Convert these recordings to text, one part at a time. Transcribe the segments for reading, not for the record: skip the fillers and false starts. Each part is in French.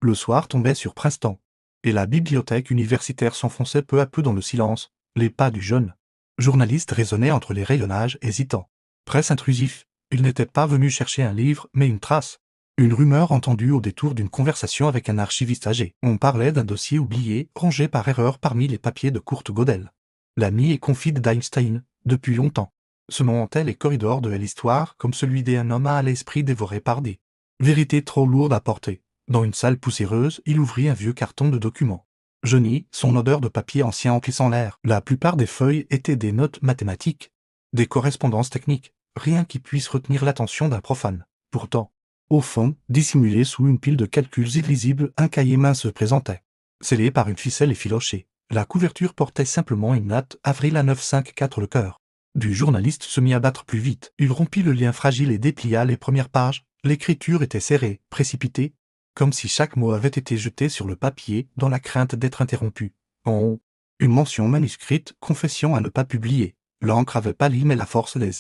Le soir tombait sur Princeton, et la bibliothèque universitaire s'enfonçait peu à peu dans le silence. Les pas du jeune journaliste résonnaient entre les rayonnages hésitants. Presque intrusif, il n'était pas venu chercher un livre, mais une trace. Une rumeur entendue au détour d'une conversation avec un archiviste âgé. On parlait d'un dossier oublié, rangé par erreur parmi les papiers de Kurt Gödel, l'ami et confide d'Einstein, depuis longtemps. Ce nom hantait les corridors de l'histoire comme celui d'un homme à l'esprit dévoré par des vérités trop lourdes à porter. Dans une salle poussiéreuse, il ouvrit un vieux carton de documents. Jauni, son odeur de papier ancien emplissant l'air. La plupart des feuilles étaient des notes mathématiques, des correspondances techniques, rien qui puisse retenir l'attention d'un profane. Pourtant, au fond, dissimulé sous une pile de calculs illisibles, un cahier mince se présentait. Scellé par une ficelle effilochée, la couverture portait simplement une note « Avril à 954 le cœur ». Du journaliste se mit à battre plus vite. Il rompit le lien fragile et déplia les premières pages. L'écriture était serrée, précipitée, comme si chaque mot avait été jeté sur le papier dans la crainte d'être interrompu. En haut, une mention manuscrite, confession à ne pas publier. L'encre avait pâli mais la force des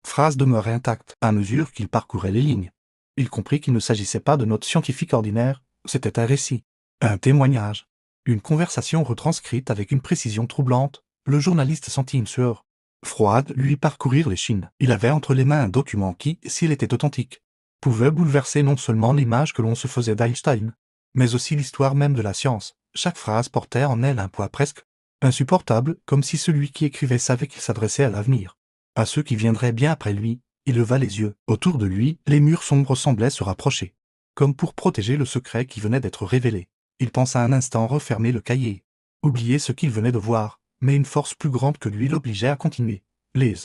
phrases demeurait intacte à mesure qu'il parcourait les lignes. Il comprit qu'il ne s'agissait pas de notes scientifiques ordinaires, c'était un récit, un témoignage, une conversation retranscrite avec une précision troublante. Le journaliste sentit une sueur froide lui parcourir l'échine. Il avait entre les mains un document qui, s'il était authentique, pouvait bouleverser non seulement l'image que l'on se faisait d'Einstein, mais aussi l'histoire même de la science. Chaque phrase portait en elle un poids presque insupportable, comme si celui qui écrivait savait qu'il s'adressait à l'avenir, à ceux qui viendraient bien après lui. Il leva les yeux. Autour de lui, les murs sombres semblaient se rapprocher, comme pour protéger le secret qui venait d'être révélé. Il pensa un instant refermer le cahier, oublier ce qu'il venait de voir, mais une force plus grande que lui l'obligeait à continuer. Les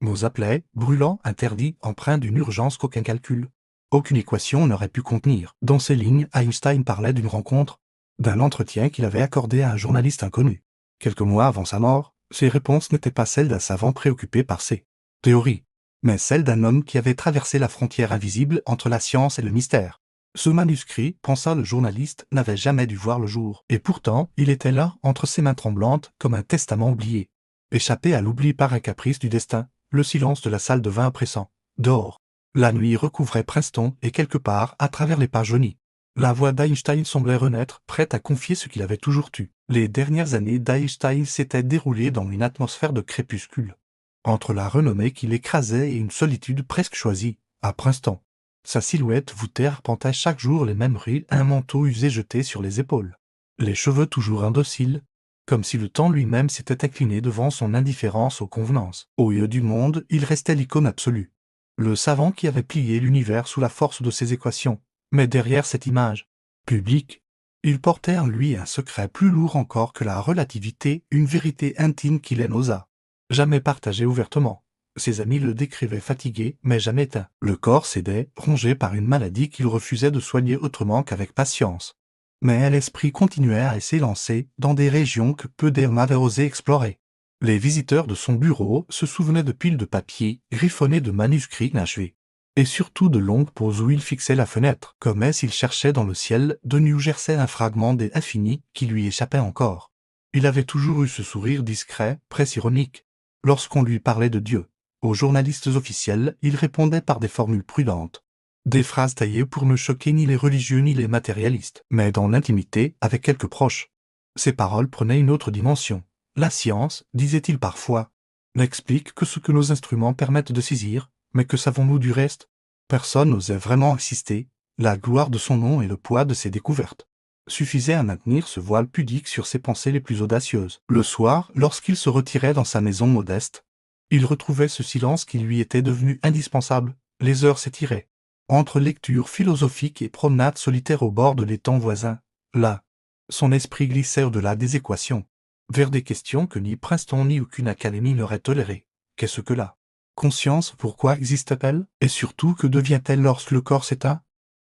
mots appelaient, brûlants, interdits, empreints d'une urgence qu'aucun calcul, aucune équation n'aurait pu contenir. Dans ces lignes, Einstein parlait d'une rencontre, d'un entretien qu'il avait accordé à un journaliste inconnu. Quelques mois avant sa mort, ses réponses n'étaient pas celles d'un savant préoccupé par ses théories, mais celles d'un homme qui avait traversé la frontière invisible entre la science et le mystère. Ce manuscrit, pensa le journaliste, n'avait jamais dû voir le jour, et pourtant, il était là, entre ses mains tremblantes, comme un testament oublié. Échappé à l'oubli par un caprice du destin, le silence de la salle devint oppressant. Dehors, la nuit recouvrait Princeton et quelque part, à travers les pages jaunies, la voix d'Einstein semblait renaître, prête à confier ce qu'il avait toujours tu. Les dernières années d'Einstein s'étaient déroulées dans une atmosphère de crépuscule, entre la renommée qui l'écrasait et une solitude presque choisie. À Princeton, sa silhouette voûtée arpentait chaque jour les mêmes rues, un manteau usé jeté sur les épaules, les cheveux toujours indociles, comme si le temps lui-même s'était incliné devant son indifférence aux convenances. Au milieu du monde, il restait l'icône absolue, le savant qui avait plié l'univers sous la force de ses équations. Mais derrière cette image publique, il portait en lui un secret plus lourd encore que la relativité, une vérité intime qu'il n'osa jamais partager ouvertement. Ses amis le décrivaient fatigué, mais jamais éteint. Le corps cédait, rongé par une maladie qu'il refusait de soigner autrement qu'avec patience. Mais l'esprit continuait à s'élancer dans des régions que peu d'hommes avaient osé explorer. Les visiteurs de son bureau se souvenaient de piles de papier, griffonnées de manuscrits inachevés, et surtout de longues pauses où il fixait la fenêtre, comme s'il cherchait dans le ciel de New Jersey un fragment des infinis qui lui échappait encore. Il avait toujours eu ce sourire discret, presque ironique. Lorsqu'on lui parlait de Dieu, aux journalistes officiels, il répondait par des formules prudentes, des phrases taillées pour ne choquer ni les religieux ni les matérialistes. Mais dans l'intimité, avec quelques proches, ses paroles prenaient une autre dimension. La science, disait-il parfois, n'explique que ce que nos instruments permettent de saisir, mais que savons-nous du reste? Personne n'osait vraiment insister. La gloire de son nom et le poids de ses découvertes suffisaient à maintenir ce voile pudique sur ses pensées les plus audacieuses. Le soir, lorsqu'il se retirait dans sa maison modeste, il retrouvait ce silence qui lui était devenu indispensable. Les heures s'étiraient, entre lectures philosophiques et promenades solitaires au bord de l'étang voisin. Là, son esprit glissait au-delà des équations, vers des questions que ni Princeton ni aucune académie n'aurait tolérées. Qu'est-ce que la conscience? Pourquoi existe-t-elle? Et surtout, que devient-elle lorsque le corps s'éteint?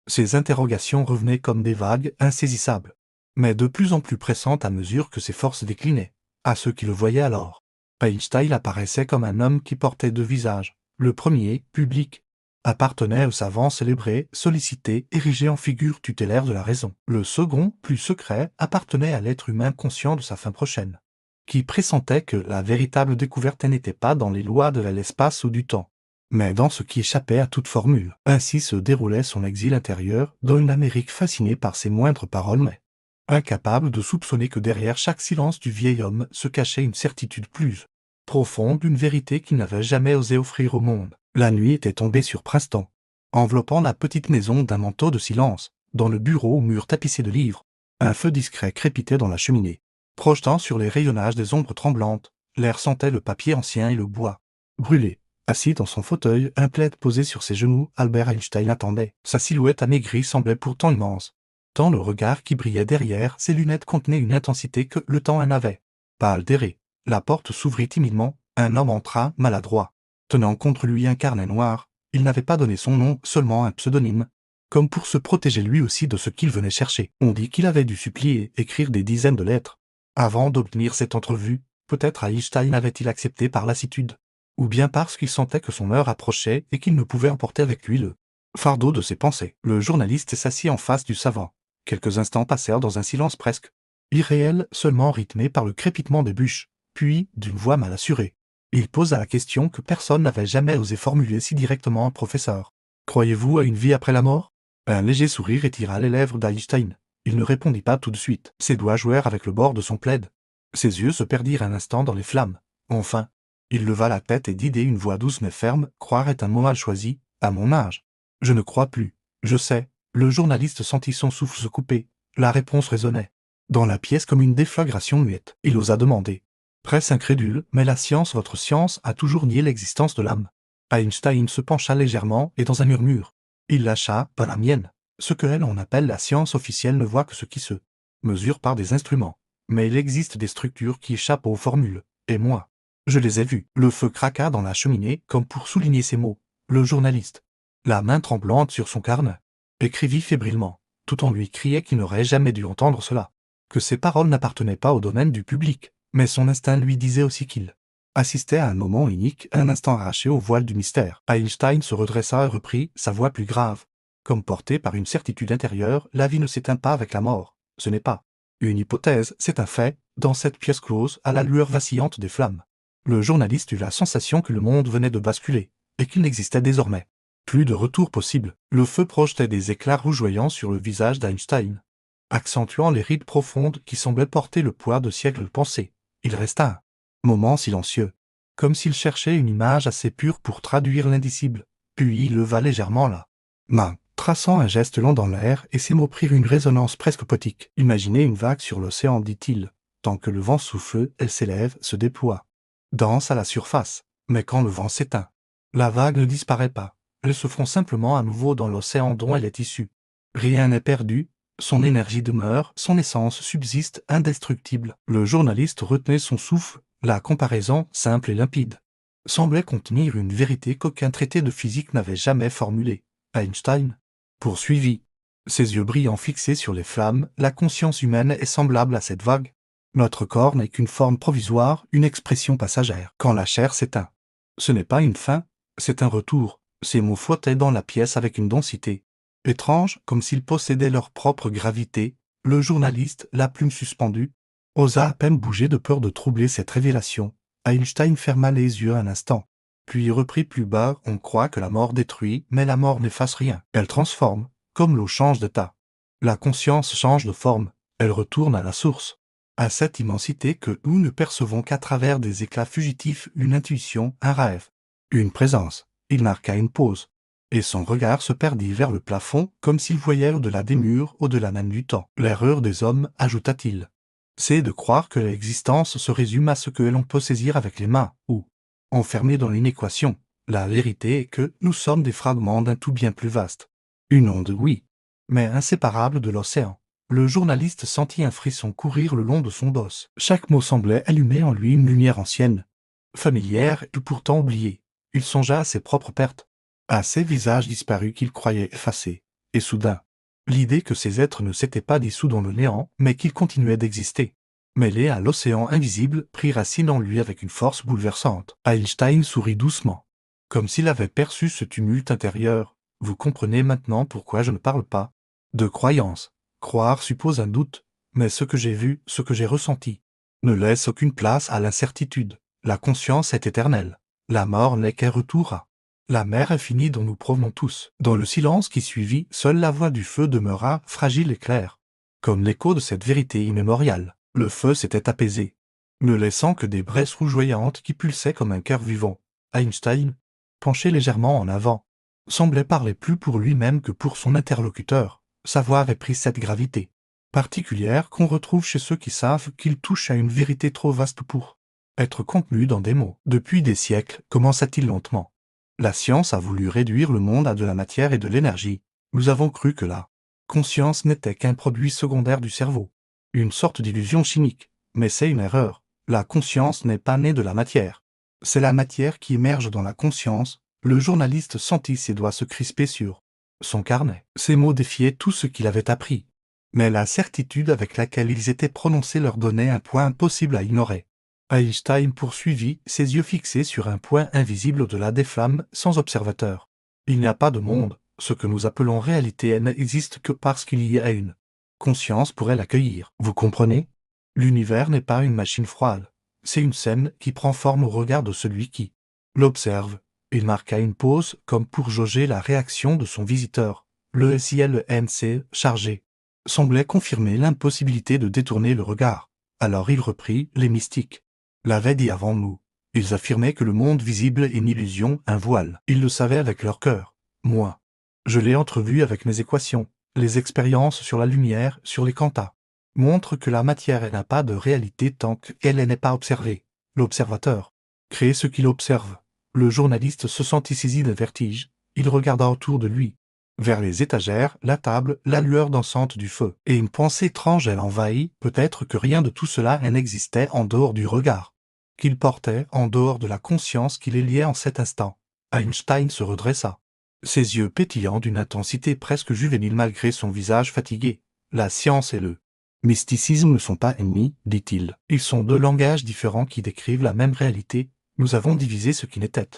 Ces interrogations revenaient comme des vagues insaisissables, mais de plus en plus pressantes à mesure que ses forces déclinaient. À ceux qui le voyaient alors, Einstein apparaissait comme un homme qui portait deux visages. Le premier, public, appartenait au savant célébré, sollicité, érigé en figure tutélaire de la raison. Le second, plus secret, appartenait à l'être humain conscient de sa fin prochaine, qui pressentait que la véritable découverte n'était pas dans les lois de l'espace ou du temps, mais dans ce qui échappait à toute formule. Ainsi se déroulait son exil intérieur dans une Amérique fascinée par ses moindres paroles mais incapable de soupçonner que derrière chaque silence du vieil homme se cachait une certitude plus profonde, une vérité qu'il n'avait jamais osé offrir au monde. La nuit était tombée sur Princeton, enveloppant la petite maison d'un manteau de silence. Dans le bureau aux murs tapissés de livres, un feu discret crépitait dans la cheminée. Projetant sur les rayonnages des ombres tremblantes, l'air sentait le papier ancien et le bois brûlé. Assis dans son fauteuil, un plaid posé sur ses genoux, Albert Einstein attendait. Sa silhouette amaigrie semblait pourtant immense, tant le regard qui brillait derrière ses lunettes contenait une intensité que le temps en avait pas altérée. La porte s'ouvrit timidement, un homme entra, maladroit, tenant contre lui un carnet noir. Il n'avait pas donné son nom, seulement un pseudonyme, comme pour se protéger lui aussi de ce qu'il venait chercher. On dit qu'il avait dû supplier, écrire des dizaines de lettres avant d'obtenir cette entrevue. Peut-être Einstein avait-il accepté par lassitude, ou bien parce qu'il sentait que son heure approchait et qu'il ne pouvait emporter avec lui le fardeau de ses pensées. Le journaliste s'assit en face du savant. Quelques instants passèrent dans un silence presque irréel, seulement rythmé par le crépitement des bûches. Puis, d'une voix mal assurée, il posa la question que personne n'avait jamais osé formuler si directement à un professeur. « Croyez-vous à une vie après la mort ?» Un léger sourire étira les lèvres d'Einstein. Il ne répondit pas tout de suite. Ses doigts jouèrent avec le bord de son plaid. Ses yeux se perdirent un instant dans les flammes. Enfin, il leva la tête et dit d'une voix douce mais ferme, « Croire est un mot mal choisi, à mon âge. Je ne crois plus. Je sais. » Le journaliste sentit son souffle se couper. La réponse résonnait dans la pièce comme une déflagration muette. Il osa demander, presque incrédule, « Mais la science, votre science, a toujours nié l'existence de l'âme ?» Einstein se pencha légèrement et dans un murmure, il lâcha, « Pas la mienne. Ce que elle en appelle la science officielle ne voit que ce qui se mesure par des instruments. Mais il existe des structures qui échappent aux formules, et moi, je les ai vues. » Le feu craqua dans la cheminée comme pour souligner ces mots. Le journaliste, la main tremblante sur son carnet, écrivit fébrilement, tout en lui criait qu'il n'aurait jamais dû entendre cela, que ses paroles n'appartenaient pas au domaine du public, mais son instinct lui disait aussi qu'il assistait à un moment unique, un instant arraché au voile du mystère. Einstein se redressa et reprit, sa voix plus grave, comme portée par une certitude intérieure, « La vie ne s'éteint pas avec la mort. Ce n'est pas une hypothèse, c'est un fait, dans cette pièce close, à la lueur vacillante des flammes. » Le journaliste eut la sensation que le monde venait de basculer, et qu'il n'existait désormais plus de retour possible. Le feu projetait des éclats rougeoyants sur le visage d'Einstein, accentuant les rides profondes qui semblaient porter le poids de siècles de pensée. Il resta un moment silencieux, comme s'il cherchait une image assez pure pour traduire l'indicible, puis il leva légèrement la main, traçant un geste lent dans l'air, et ses mots prirent une résonance presque poétique. « Imaginez une vague sur l'océan, dit-il. Tant que le vent souffle, elle s'élève, se déploie, danse à la surface. Mais quand le vent s'éteint, la vague ne disparaît pas. Elle se fond simplement à nouveau dans l'océan dont elle est issue. Rien n'est perdu, son énergie demeure, son essence subsiste indestructible. » Le journaliste retenait son souffle, la comparaison, simple et limpide, semblait contenir une vérité qu'aucun traité de physique n'avait jamais formulée. Einstein poursuivit, ses yeux brillants fixés sur les flammes, « La conscience humaine est semblable à cette vague. Notre corps n'est qu'une forme provisoire, une expression passagère. Quand la chair s'éteint, ce n'est pas une fin, c'est un retour. » Ces mots flottaient dans la pièce avec une densité étrange, comme s'ils possédaient leur propre gravité. Le journaliste, la plume suspendue, osa à peine bouger de peur de troubler cette révélation. Einstein ferma les yeux un instant, puis reprit plus bas, « On croit que la mort détruit, mais la mort n'efface rien. Elle transforme, comme l'eau change d'état. La conscience change de forme, elle retourne à la source, à cette immensité que nous ne percevons qu'à travers des éclats fugitifs, une intuition, un rêve, une présence. » Il marqua une pause, et son regard se perdit vers le plafond, comme s'il voyait au-delà des murs, au-delà même du temps. « L'erreur des hommes, ajouta-t-il, c'est de croire que l'existence se résume à ce que l'on peut saisir avec les mains, ou enfermé dans une équation. La vérité est que nous sommes des fragments d'un tout bien plus vaste. Une onde, oui, mais inséparable de l'océan. » Le journaliste sentit un frisson courir le long de son dos. Chaque mot semblait allumer en lui une lumière ancienne, familière et pourtant oubliée. Il songea à ses propres pertes, à ces visages disparus qu'il croyait effacés, et soudain, l'idée que ces êtres ne s'étaient pas dissous dans le néant, mais qu'ils continuaient d'exister, mêlés à l'océan invisible, prit racine en lui avec une force bouleversante. Einstein sourit doucement, comme s'il avait perçu ce tumulte intérieur. « Vous comprenez maintenant pourquoi je ne parle pas de croyance. Croire suppose un doute, mais ce que j'ai vu, ce que j'ai ressenti, ne laisse aucune place à l'incertitude. La conscience est éternelle. La mort n'est qu'un retour à La mer infinie dont nous provenons tous. Dans le silence qui suivit, seule la voix du feu demeura fragile et claire. Comme l'écho de cette vérité immémoriale, le feu s'était apaisé, ne laissant que des braises rougeoyantes qui pulsaient comme un cœur vivant. Einstein, penché légèrement en avant, semblait parler plus pour lui-même que pour son interlocuteur. Sa voix avait pris cette gravité particulière qu'on retrouve chez ceux qui savent qu'ils touchent à une vérité trop vaste pour être contenue dans des mots. Depuis des siècles, commença-t-il lentement, la science a voulu réduire le monde à de la matière et de l'énergie. Nous avons cru que la conscience n'était qu'un produit secondaire du cerveau, une sorte d'illusion chimique. Mais c'est une erreur. La conscience n'est pas née de la matière. C'est la matière qui émerge dans la conscience. Le journaliste sentit ses doigts se crisper sur son carnet. Ces mots défiaient tout ce qu'il avait appris. Mais la certitude avec laquelle ils étaient prononcés leur donnait un point impossible à ignorer. Einstein poursuivit, ses yeux fixés sur un point invisible au-delà des flammes, sans observateur. Il n'y a pas de monde. Ce que nous appelons réalité n'existe que parce qu'il y a une conscience pour l'accueillir. Vous comprenez? L'univers n'est pas une machine froide. C'est une scène qui prend forme au regard de celui qui l'observe. Il marqua une pause comme pour jauger la réaction de son visiteur. Le SILNC, chargé, semblait confirmer l'impossibilité de détourner le regard. Alors il reprit, les mystiques l'avaient dit avant nous. Ils affirmaient que le monde visible est une illusion, un voile. Ils le savaient avec leur cœur. Moi, je l'ai entrevu avec mes équations. Les expériences sur la lumière, sur les quantas, montrent que la matière n'a pas de réalité tant qu'elle n'est pas observée. L'observateur crée ce qu'il observe. Le journaliste se sentit saisi d'un vertige. Il regarda autour de lui, vers les étagères, la table, la lueur dansante du feu. Et une pensée étrange l'envahit, peut-être que rien de tout cela n'existait en dehors du regard qu'il portait, en dehors de la conscience qui les liait en cet instant. Einstein se redressa, ses yeux pétillants d'une intensité presque juvénile malgré son visage fatigué. La science et le mysticisme ne sont pas ennemis, dit-il. Ils sont deux langages différents qui décrivent la même réalité. Nous avons divisé ce qui n'était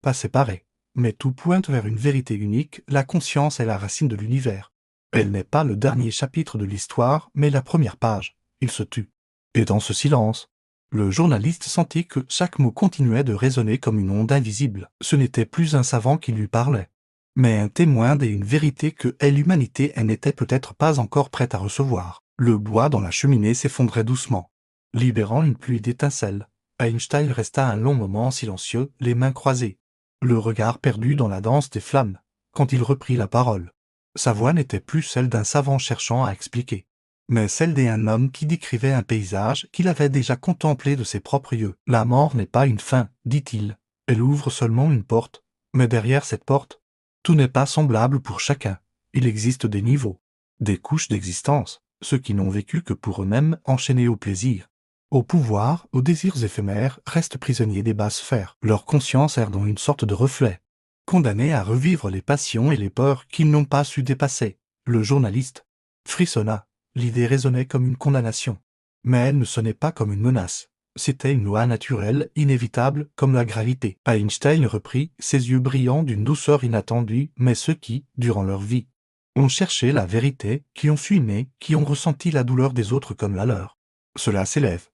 pas séparé. Mais tout pointe vers une vérité unique, la conscience est la racine de l'univers. Elle n'est pas le dernier chapitre de l'histoire, mais la première page. Il se tut. Et dans ce silence, le journaliste sentit que chaque mot continuait de résonner comme une onde invisible. Ce n'était plus un savant qui lui parlait, mais un témoin d'une vérité que l'humanité n'était peut-être pas encore prête à recevoir. Le bois dans la cheminée s'effondrait doucement, libérant une pluie d'étincelles. Einstein resta un long moment silencieux, les mains croisées, le regard perdu dans la danse des flammes. Quand il reprit la parole, sa voix n'était plus celle d'un savant cherchant à expliquer, mais celle d'un homme qui décrivait un paysage qu'il avait déjà contemplé de ses propres yeux. La mort n'est pas une fin, dit-il. Elle ouvre seulement une porte. Mais derrière cette porte, tout n'est pas semblable pour chacun. Il existe des niveaux, des couches d'existence, ceux qui n'ont vécu que pour eux-mêmes, enchaînés au plaisir, au pouvoir, aux désirs éphémères, restent prisonniers des basses sphères. Leur conscience erre dans une sorte de reflet, condamnés à revivre les passions et les peurs qu'ils n'ont pas su dépasser. Le journaliste frissonna. L'idée résonnait comme une condamnation. Mais elle ne sonnait pas comme une menace. C'était une loi naturelle, inévitable, comme la gravité. Einstein reprit, ses yeux brillants d'une douceur inattendue, mais ceux qui, durant leur vie, ont cherché la vérité, qui ont fui, qui ont ressenti la douleur des autres comme la leur. Cela s'élève.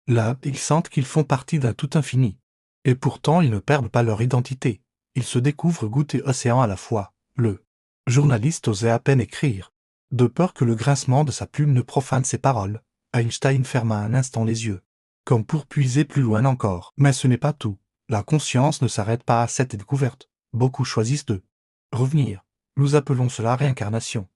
Là, ils sentent qu'ils font partie d'un tout infini. Et pourtant, ils ne perdent pas leur identité. Ils se découvrent goutte et océan à la fois. Le journaliste osait à peine écrire, de peur que le grincement de sa plume ne profane ses paroles. Einstein ferma un instant les yeux, comme pour puiser plus loin encore. Mais ce n'est pas tout. La conscience ne s'arrête pas à cette découverte. Beaucoup choisissent de revenir. Nous appelons cela réincarnation.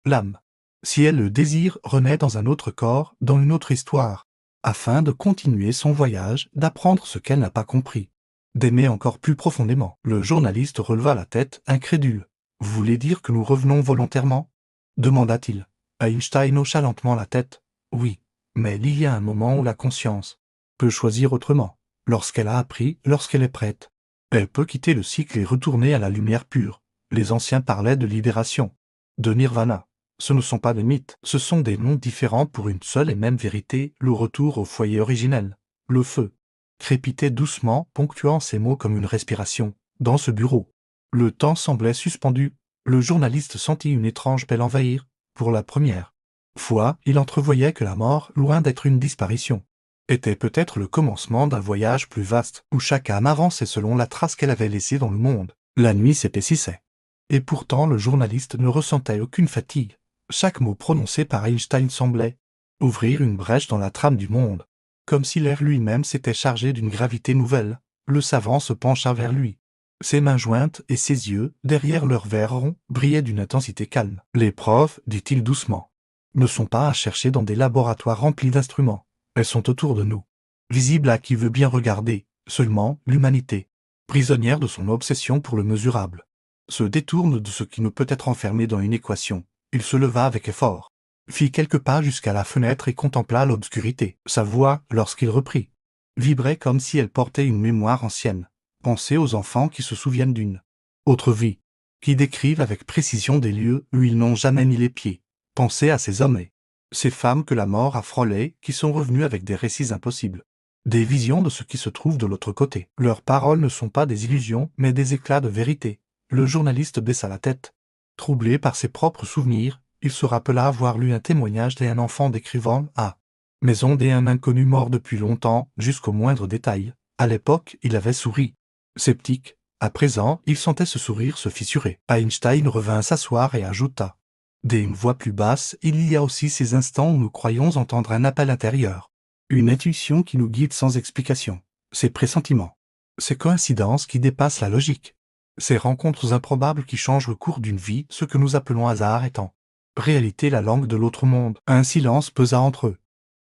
L'âme, si elle le désire, renaît dans un autre corps, dans une autre histoire, afin de continuer son voyage, d'apprendre ce qu'elle n'a pas compris, d'aimer encore plus profondément. Le journaliste releva la tête, incrédule. « Vous voulez dire que nous revenons volontairement ?» demanda-t-il. Einstein hocha lentement la tête. « Oui, mais il y a un moment où la conscience peut choisir autrement. Lorsqu'elle a appris, lorsqu'elle est prête, elle peut quitter le cycle et retourner à la lumière pure. Les anciens parlaient de libération, de nirvana. Ce ne sont pas des mythes, ce sont des noms différents pour une seule et même vérité, le retour au foyer originel. Le feu crépitait doucement, ponctuant ces mots comme une respiration. Dans ce bureau, le temps semblait suspendu. Le journaliste sentit une étrange paix l'envahir. Pour la première fois, il entrevoyait que la mort, loin d'être une disparition, était peut-être le commencement d'un voyage plus vaste, où chaque âme avançait selon la trace qu'elle avait laissée dans le monde. La nuit s'épaississait. Et pourtant le journaliste ne ressentait aucune fatigue. Chaque mot prononcé par Einstein semblait ouvrir une brèche dans la trame du monde. Comme si l'air lui-même s'était chargé d'une gravité nouvelle, le savant se pencha vers lui. Ses mains jointes et ses yeux, derrière leurs verres ronds, brillaient d'une intensité calme. Les preuves, dit-il doucement, ne sont pas à chercher dans des laboratoires remplis d'instruments. Elles sont autour de nous. Visibles à qui veut bien regarder, seulement l'humanité, prisonnière de son obsession pour le mesurable, se détourne de ce qui ne peut être enfermé dans une équation. Il se leva avec effort, fit quelques pas jusqu'à la fenêtre et contempla l'obscurité. Sa voix, lorsqu'il reprit, vibrait comme si elle portait une mémoire ancienne. Pensez aux enfants qui se souviennent d'une autre vie, qui décrivent avec précision des lieux où ils n'ont jamais mis les pieds. Pensez à ces hommes et ces femmes que la mort a frôlés, qui sont revenus avec des récits impossibles, des visions de ce qui se trouve de l'autre côté. Leurs paroles ne sont pas des illusions, mais des éclats de vérité. Le journaliste baissa la tête. Troublé par ses propres souvenirs, il se rappela avoir lu un témoignage d'un enfant décrivant à maison d'un inconnu mort depuis longtemps, jusqu'au moindre détail. À l'époque, il avait souri. Sceptique, à présent, il sentait ce sourire se fissurer. Einstein revint s'asseoir et ajouta, d'une voix plus basse, il y a aussi ces instants où nous croyons entendre un appel intérieur. Une intuition qui nous guide sans explication. Ces pressentiments. Ces coïncidences qui dépassent la logique. Ces rencontres improbables qui changent le cours d'une vie, ce que nous appelons hasard étant réalité la langue de l'autre monde. Un silence pesa entre eux.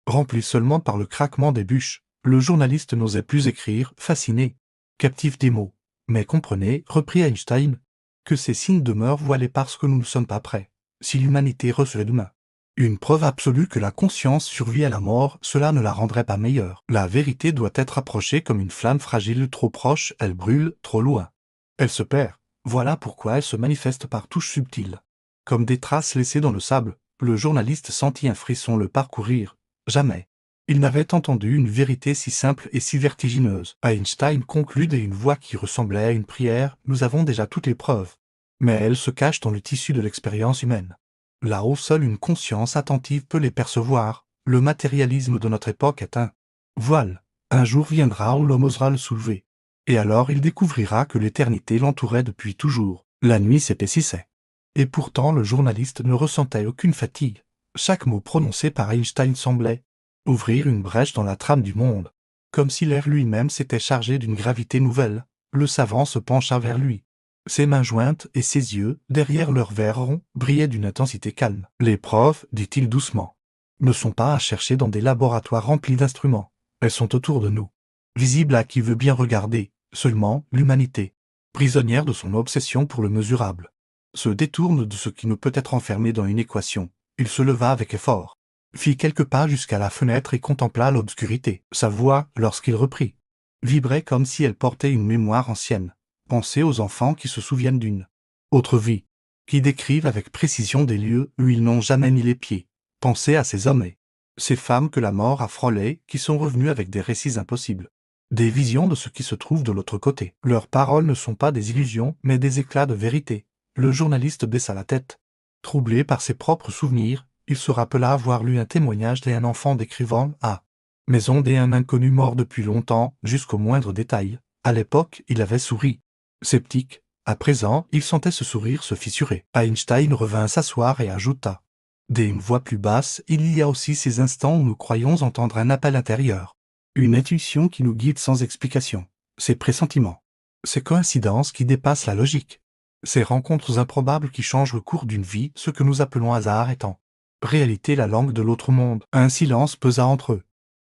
Rempli seulement par le craquement des bûches, le journaliste n'osait plus écrire, fasciné, captif des mots. Mais comprenez, reprit Einstein, que ces signes demeurent voilés parce que nous ne sommes pas prêts. Si l'humanité recevait demain une preuve absolue que la conscience survit à la mort, cela ne la rendrait pas meilleure. La vérité doit être approchée comme une flamme fragile, trop proche, elle brûle, trop loin. Elle se perd. Voilà pourquoi elle se manifeste par touches subtiles. Comme des traces laissées dans le sable, le journaliste sentit un frisson le parcourir. Jamais il n'avait entendu une vérité si simple et si vertigineuse. Einstein conclut d'une voix qui ressemblait à une prière, nous avons déjà toutes les preuves. Mais elles se cachent dans le tissu de l'expérience humaine. Là-haut seule une conscience attentive peut les percevoir. Le matérialisme de notre époque est un voile. Un jour viendra où l'homme osera le soulever. Et alors il découvrira que l'éternité l'entourait depuis toujours. La nuit s'épaississait. Et pourtant le journaliste ne ressentait aucune fatigue. Chaque mot prononcé par Einstein semblait ouvrir une brèche dans la trame du monde. Comme si l'air lui-même s'était chargé d'une gravité nouvelle, le savant se pencha vers lui. Ses mains jointes et ses yeux, derrière leurs verres ronds, brillaient d'une intensité calme. Les preuves, dit-il doucement, ne sont pas à chercher dans des laboratoires remplis d'instruments. Elles sont autour de nous. Visibles à qui veut bien regarder, seulement l'humanité, prisonnière de son obsession pour le mesurable, se détourne de ce qui ne peut être enfermé dans une équation. Il se leva avec effort, fit quelques pas jusqu'à la fenêtre et contempla l'obscurité. Sa voix, lorsqu'il reprit, vibrait comme si elle portait une mémoire ancienne. Pensez aux enfants qui se souviennent d'une autre vie, qui décrivent avec précision des lieux où ils n'ont jamais mis les pieds. Pensez à ces hommes et ces femmes que la mort a frôlés, qui sont revenus avec des récits impossibles, des visions de ce qui se trouve de l'autre côté. Leurs paroles ne sont pas des illusions, mais des éclats de vérité. Le journaliste baissa la tête. Troublé par ses propres souvenirs, il se rappela avoir lu un témoignage d'un enfant décrivant à maison d'un inconnu mort depuis longtemps, jusqu'au moindre détail. À l'époque, il avait souri. Sceptique, à présent, il sentait ce sourire se fissurer. Einstein revint s'asseoir et ajouta, d'une voix plus basse, il y a aussi ces instants où nous croyons entendre un appel intérieur. Une intuition qui nous guide sans explication. Ces pressentiments. Ces coïncidences qui dépassent la logique. Ces rencontres improbables qui changent le cours d'une vie, ce que nous appelons hasard étant réalité la langue de l'autre monde. Un silence pesa entre eux.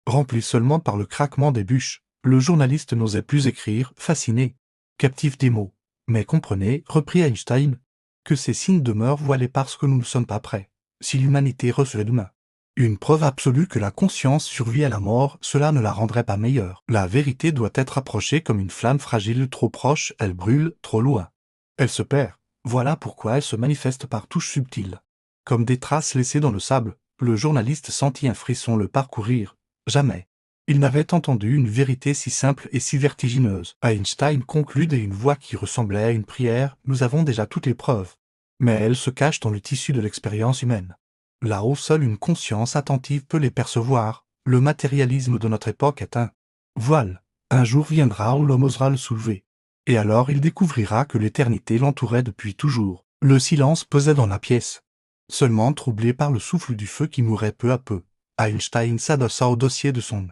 Rempli seulement par le craquement des bûches, le journaliste n'osait plus écrire, fasciné, captif des mots. Mais comprenez, reprit Einstein, que ces signes demeurent voilés parce que nous ne sommes pas prêts. Si l'humanité recevait demain une preuve absolue que la conscience survit à la mort, cela ne la rendrait pas meilleure. La vérité doit être approchée comme une flamme fragile, trop proche, elle brûle, trop loin. Elle se perd. Voilà pourquoi elle se manifeste par touches subtiles. Comme des traces laissées dans le sable, le journaliste sentit un frisson le parcourir. Jamais il n'avait entendu une vérité si simple et si vertigineuse. Einstein conclut d'une voix qui ressemblait à une prière, nous avons déjà toutes les preuves. Mais elles se cachent dans le tissu de l'expérience humaine. Là-haut seule une conscience attentive peut les percevoir. Le matérialisme de notre époque est un voile. Un jour viendra où l'homme osera le soulever. Et alors il découvrira que l'éternité l'entourait depuis toujours. Le silence pesait dans la pièce. Seulement troublé par le souffle du feu qui mourait peu à peu, Einstein s'adossa au dossier de son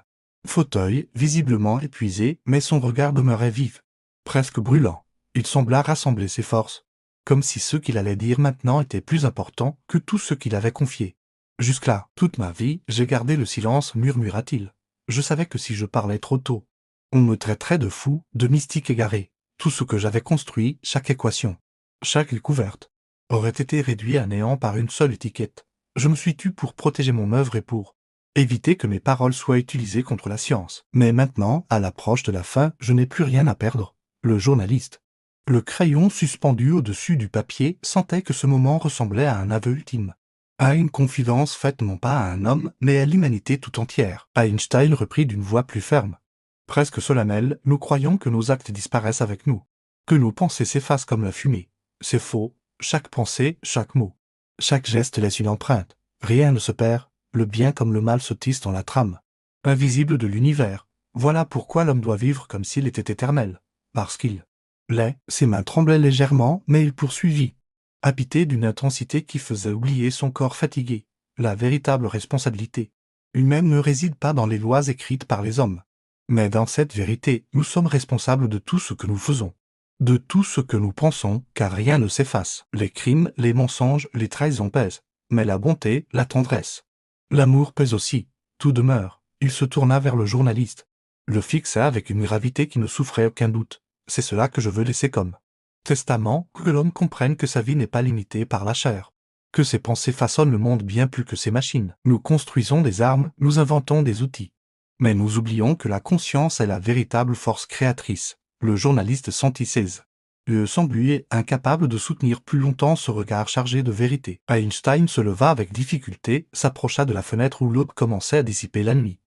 fauteuil, visiblement épuisé, mais son regard demeurait vif, presque brûlant. Il sembla rassembler ses forces, comme si ce qu'il allait dire maintenant était plus important que tout ce qu'il avait confié. Jusque-là, toute ma vie, j'ai gardé le silence, murmura-t-il. Je savais que si je parlais trop tôt, on me traiterait de fou, de mystique égaré. Tout ce que j'avais construit, chaque équation, chaque découverte, aurait été réduit à néant par une seule étiquette. Je me suis tu pour protéger mon œuvre et pour éviter que mes paroles soient utilisées contre la science. Mais maintenant, à l'approche de la fin, je n'ai plus rien à perdre. Le journaliste, le crayon suspendu au-dessus du papier, sentait que ce moment ressemblait à un aveu ultime, à une confidence faite non pas à un homme, mais à l'humanité tout entière. Einstein reprit d'une voix plus ferme, presque solennelle: nous croyons que nos actes disparaissent avec nous, que nos pensées s'effacent comme la fumée. C'est faux. Chaque pensée, chaque mot, chaque geste laisse une empreinte. Rien ne se perd, le bien comme le mal se tissent dans la trame invisible de l'univers. Voilà pourquoi l'homme doit vivre comme s'il était éternel. Parce qu'il l'est. Ses mains tremblaient légèrement, mais il poursuivit, habité d'une intensité qui faisait oublier son corps fatigué. La véritable responsabilité humaine ne réside pas dans les lois écrites par les hommes, mais dans cette vérité, nous sommes responsables de tout ce que nous faisons, de tout ce que nous pensons, car rien ne s'efface. Les crimes, les mensonges, les trahisons pèsent, mais la bonté, la tendresse, l'amour pèse aussi. Tout demeure. Il se tourna vers le journaliste, le fixa avec une gravité qui ne souffrait aucun doute. C'est cela que je veux laisser comme testament, que l'homme comprenne que sa vie n'est pas limitée par la chair, que ses pensées façonnent le monde bien plus que ses machines. Nous construisons des armes, nous inventons des outils, mais nous oublions que la conscience est la véritable force créatrice. Le journaliste sentit ses yeux s'embuer, incapable de soutenir plus longtemps ce regard chargé de vérité. Einstein se leva avec difficulté, s'approcha de la fenêtre où l'aube commençait à dissiper la nuit,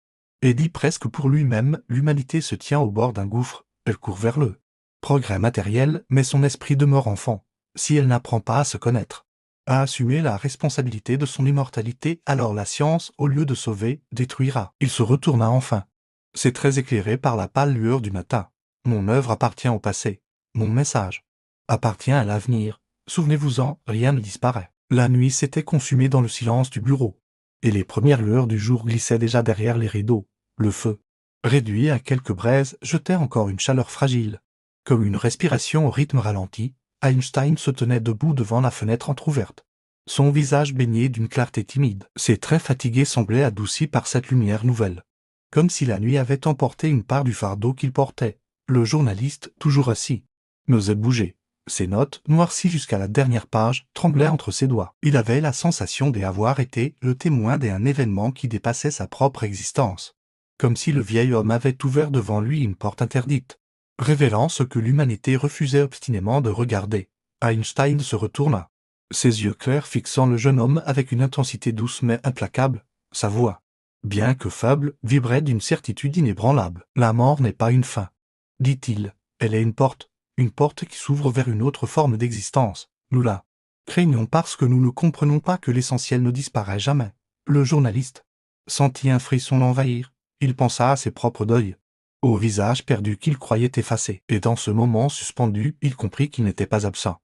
et dit presque pour lui-même: l'humanité se tient au bord d'un gouffre, elle court vers le progrès matériel, mais son esprit demeure enfant. Si elle n'apprend pas à se connaître, à assumer la responsabilité de son immortalité, alors la science, au lieu de sauver, détruira. Il se retourna enfin. C'est très éclairé par la pâle lueur du matin. Mon œuvre appartient au passé. Mon message appartient à l'avenir. Souvenez-vous-en, rien ne disparaît. La nuit s'était consumée dans le silence du bureau, et les premières lueurs du jour glissaient déjà derrière les rideaux. Le feu, réduit à quelques braises, jetait encore une chaleur fragile. Comme une respiration au rythme ralenti, Einstein se tenait debout devant la fenêtre entr'ouverte, son visage baigné d'une clarté timide. Ses traits fatigués semblaient adoucis par cette lumière nouvelle, comme si la nuit avait emporté une part du fardeau qu'il portait. Le journaliste, toujours assis, n'osait bouger. Ses notes, noircies jusqu'à la dernière page, tremblaient entre ses doigts. Il avait la sensation d'avoir été le témoin d'un événement qui dépassait sa propre existence, comme si le vieil homme avait ouvert devant lui une porte interdite, révélant ce que l'humanité refusait obstinément de regarder. Einstein se retourna, ses yeux clairs fixant le jeune homme avec une intensité douce mais implacable. Sa voix, bien que faible, vibrait d'une certitude inébranlable. La mort n'est pas une fin, dit-il, elle est une porte qui s'ouvre vers une autre forme d'existence. Nous la craignons parce que nous ne comprenons pas que l'essentiel ne disparaît jamais. Le journaliste sentit un frisson l'envahir. Il pensa à ses propres deuils, au visage perdu qu'il croyait effacé. Et dans ce moment suspendu, il comprit qu'il n'était pas absent,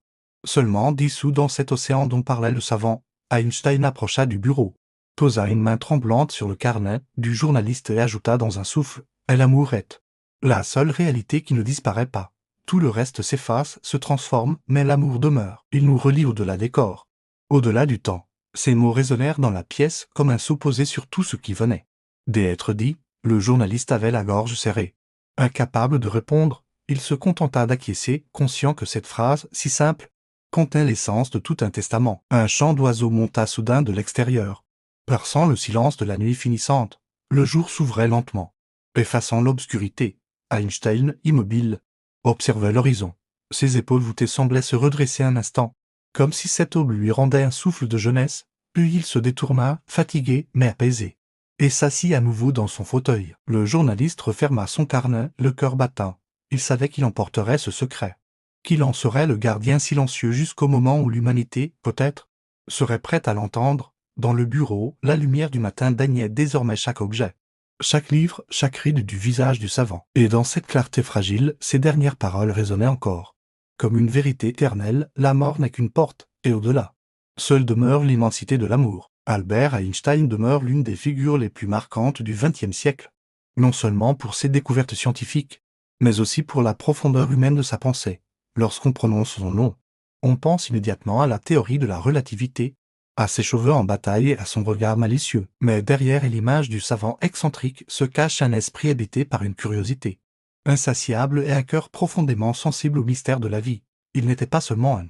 seulement dissous dans cet océan dont parlait le savant. Einstein approcha du bureau, posa une main tremblante sur le carnet du journaliste et ajouta dans un souffle: est l'amour est la seule réalité qui ne disparaît pas. Tout le reste s'efface, se transforme, mais l'amour demeure. Il nous relie au-delà des corps, au-delà du temps. Ces mots résonnèrent dans la pièce comme un sceau posé sur tout ce qui venait d'être dit. Le journaliste avait la gorge serrée. Incapable de répondre, il se contenta d'acquiescer, conscient que cette phrase, si simple, contenait l'essence de tout un testament. Un chant d'oiseaux monta soudain de l'extérieur, perçant le silence de la nuit finissante. Le jour s'ouvrait lentement, effaçant l'obscurité. Einstein, immobile, observait l'horizon. Ses épaules voûtées semblaient se redresser un instant, comme si cette aube lui rendait un souffle de jeunesse, puis il se détourna, fatigué mais apaisé, et s'assit à nouveau dans son fauteuil. Le journaliste referma son carnet, le cœur battant. Il savait qu'il emporterait ce secret, qu'il en serait le gardien silencieux jusqu'au moment où l'humanité, peut-être, serait prête à l'entendre. Dans le bureau, la lumière du matin baignait désormais chaque objet. chaque livre, chaque ride du visage du savant. Et dans cette clarté fragile, ces dernières paroles résonnaient encore. Comme une vérité éternelle, la mort n'est qu'une porte, et au-delà. Seule demeure l'immensité de l'amour. Albert Einstein demeure l'une des figures les plus marquantes du XXe siècle. Non seulement pour ses découvertes scientifiques, mais aussi pour la profondeur humaine de sa pensée. Lorsqu'on prononce son nom, on pense immédiatement à la théorie de la relativité, à ses cheveux en bataille et à son regard malicieux. Mais derrière l'image du savant excentrique se cache un esprit habité par une curiosité insatiable et un cœur profondément sensible au mystère de la vie. Il n'était pas seulement un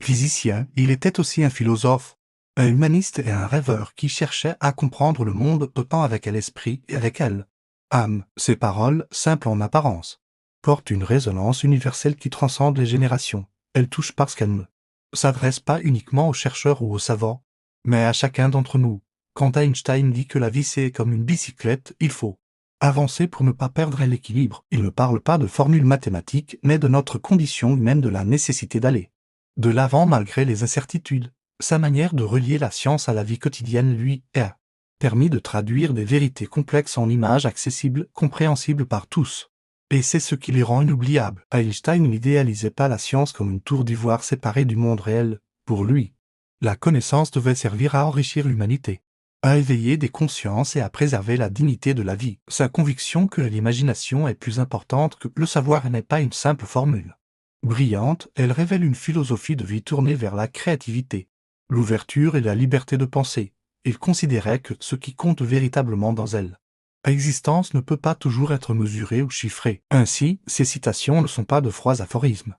physicien, il était aussi un philosophe, un humaniste et un rêveur qui cherchait à comprendre le monde autant avec l'esprit et avec elle. Âme, ces paroles, simples en apparence, portent une résonance universelle qui transcende les générations. Elles touchent parce qu'elles ne s'adressent pas uniquement aux chercheurs ou aux savants, mais à chacun d'entre nous. Quand Einstein dit que la vie c'est comme une bicyclette, il faut avancer pour ne pas perdre l'équilibre. Il ne parle pas de formules mathématiques, mais de notre condition humaine, de la nécessité d'aller de l'avant malgré les incertitudes. Sa manière de relier la science à la vie quotidienne lui a permis de traduire des vérités complexes en images accessibles, compréhensibles par tous. Et c'est ce qui les rend inoubliables. Einstein n'idéalisait pas la science comme une tour d'ivoire séparée du monde réel. Pour lui, la connaissance devait servir à enrichir l'humanité, à éveiller des consciences et à préserver la dignité de la vie. Sa conviction que l'imagination est plus importante que le savoir n'est pas une simple formule. Brillante, elle révèle une philosophie de vie tournée vers la créativité, l'ouverture et la liberté de penser. Il considérait que ce qui compte véritablement dans elle, l'existence ne peut pas toujours être mesurée ou chiffrée. Ainsi, ces citations ne sont pas de froids aphorismes,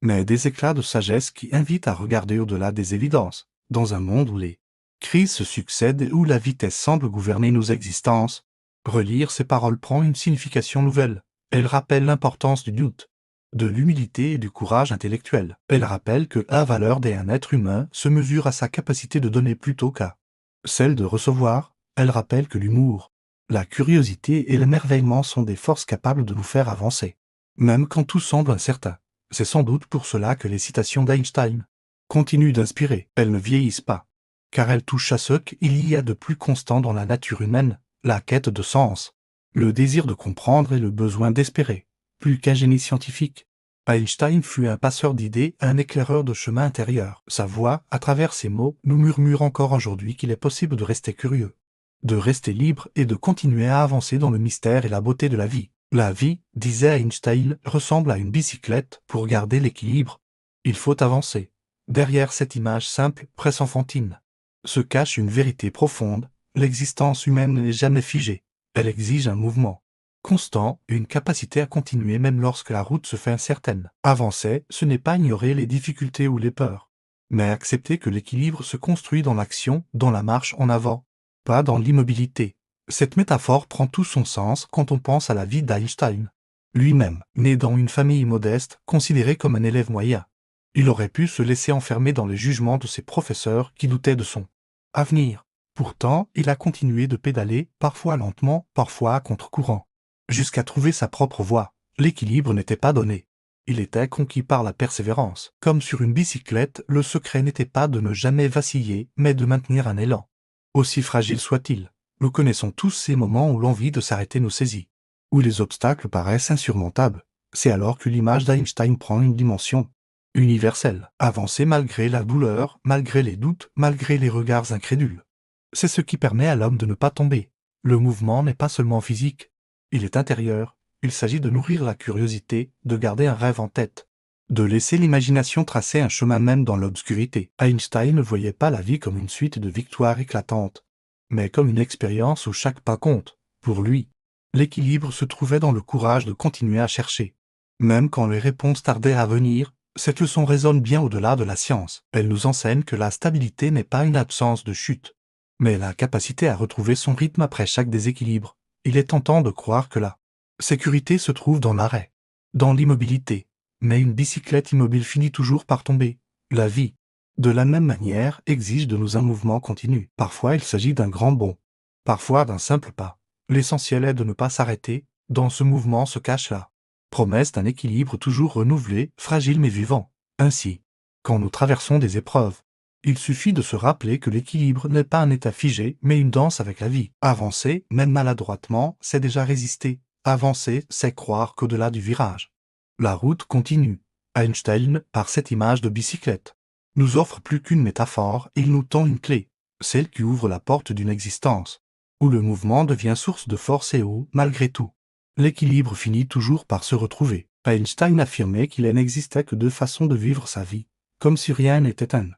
mais des éclats de sagesse qui invitent à regarder au-delà des évidences. Dans un monde où les crises se succèdent et où la vitesse semble gouverner nos existences, relire ces paroles prend une signification nouvelle. Elles rappellent l'importance du doute, de l'humilité et du courage intellectuel. Elle rappelle que la valeur d'un être humain se mesure à sa capacité de donner plutôt qu'à celle de recevoir. Elle rappelle que l'humour, la curiosité et l'émerveillement sont des forces capables de nous faire avancer, même quand tout semble incertain. C'est sans doute pour cela que les citations d'Einstein continuent d'inspirer. Elles ne vieillissent pas, car elles touchent à ce qu'il y a de plus constant dans la nature humaine, la quête de sens, le désir de comprendre et le besoin d'espérer. Plus qu'un génie scientifique, Einstein fut un passeur d'idées, un éclaireur de chemin intérieur. Sa voix, à travers ses mots, nous murmure encore aujourd'hui qu'il est possible de rester curieux, de rester libre et de continuer à avancer dans le mystère et la beauté de la vie. La vie, disait Einstein, ressemble à une bicyclette. Pour garder l'équilibre, il faut avancer. Derrière cette image simple, presque enfantine, se cache une vérité profonde. L'existence humaine n'est jamais figée. Elle exige un mouvement constant, une capacité à continuer même lorsque la route se fait incertaine. Avancer, ce n'est pas ignorer les difficultés ou les peurs, mais accepter que l'équilibre se construit dans l'action, dans la marche en avant, pas dans l'immobilité. Cette métaphore prend tout son sens quand on pense à la vie d'Einstein. Lui-même, né dans une famille modeste, considéré comme un élève moyen, il aurait pu se laisser enfermer dans les jugements de ses professeurs qui doutaient de son avenir. Pourtant, il a continué de pédaler, parfois lentement, parfois à contre-courant, jusqu'à trouver sa propre voie. L'équilibre n'était pas donné. Il était conquis par la persévérance. Comme sur une bicyclette, le secret n'était pas de ne jamais vaciller, mais de maintenir un élan. Aussi fragile soit-il, nous connaissons tous ces moments où l'envie de s'arrêter nous saisit, où les obstacles paraissent insurmontables. C'est alors que l'image d'Einstein prend une dimension universelle. Avancer malgré la douleur, malgré les doutes, malgré les regards incrédules. C'est ce qui permet à l'homme de ne pas tomber. Le mouvement n'est pas seulement physique, il est intérieur. Il s'agit de nourrir la curiosité, de garder un rêve en tête, de laisser l'imagination tracer un chemin même dans l'obscurité. Einstein ne voyait pas la vie comme une suite de victoires éclatantes, mais comme une expérience où chaque pas compte. Pour lui, l'équilibre se trouvait dans le courage de continuer à chercher. Même quand les réponses tardaient à venir, cette leçon résonne bien au-delà de la science. Elle nous enseigne que la stabilité n'est pas une absence de chute, mais la capacité à retrouver son rythme après chaque déséquilibre. Il est tentant de croire que la sécurité se trouve dans l'arrêt, dans l'immobilité, mais une bicyclette immobile finit toujours par tomber. La vie, de la même manière, exige de nous un mouvement continu. Parfois il s'agit d'un grand bond, parfois d'un simple pas. L'essentiel est de ne pas s'arrêter. Dans ce mouvement se cache la promesse d'un équilibre toujours renouvelé, fragile mais vivant. Ainsi, quand nous traversons des épreuves, Il suffit de se rappeler que l'équilibre n'est pas un état figé, mais une danse avec la vie. Avancer, même maladroitement, c'est déjà résister. Avancer, c'est croire qu'au-delà du virage, la route continue. Einstein, par cette image de bicyclette, nous offre plus qu'une métaphore, il nous tend une clé, celle qui ouvre la porte d'une existence, où le mouvement devient source de force et où, malgré tout, l'équilibre finit toujours par se retrouver. Einstein affirmait qu'il n'existait que deux façons de vivre sa vie, comme si rien n'était un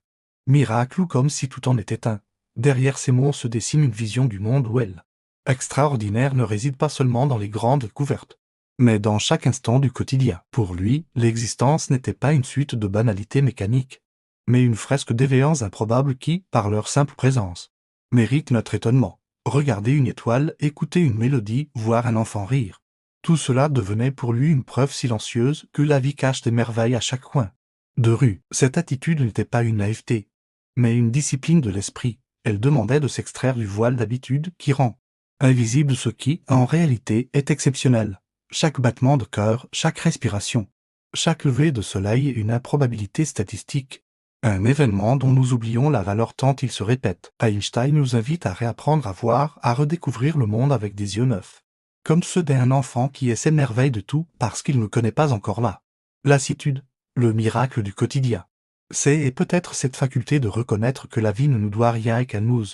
miracle ou comme si tout en était un. Derrière ces mots se dessine une vision du monde où elle, extraordinaire, ne réside pas seulement dans les grandes découvertes, mais dans chaque instant du quotidien. Pour lui, l'existence n'était pas une suite de banalités mécaniques, mais une fresque d'événements improbables qui, par leur simple présence, méritent notre étonnement. Regarder une étoile, écouter une mélodie, voir un enfant rire. Tout cela devenait pour lui une preuve silencieuse que la vie cache des merveilles à chaque coin de rue. Cette attitude n'était pas une naïveté, mais une discipline de l'esprit. Elle demandait de s'extraire du voile d'habitude qui rend invisible ce qui, en réalité, est exceptionnel. Chaque battement de cœur, chaque respiration, chaque lever de soleil est une improbabilité statistique. Un événement dont nous oublions la valeur tant il se répète. Einstein nous invite à réapprendre à voir, à redécouvrir le monde avec des yeux neufs, comme ceux d'un enfant qui s'émerveille de tout parce qu'il ne connaît pas encore la lassitude, le miracle du quotidien. C'est et peut-être cette faculté de reconnaître que la vie ne nous doit rien et qu'elle nous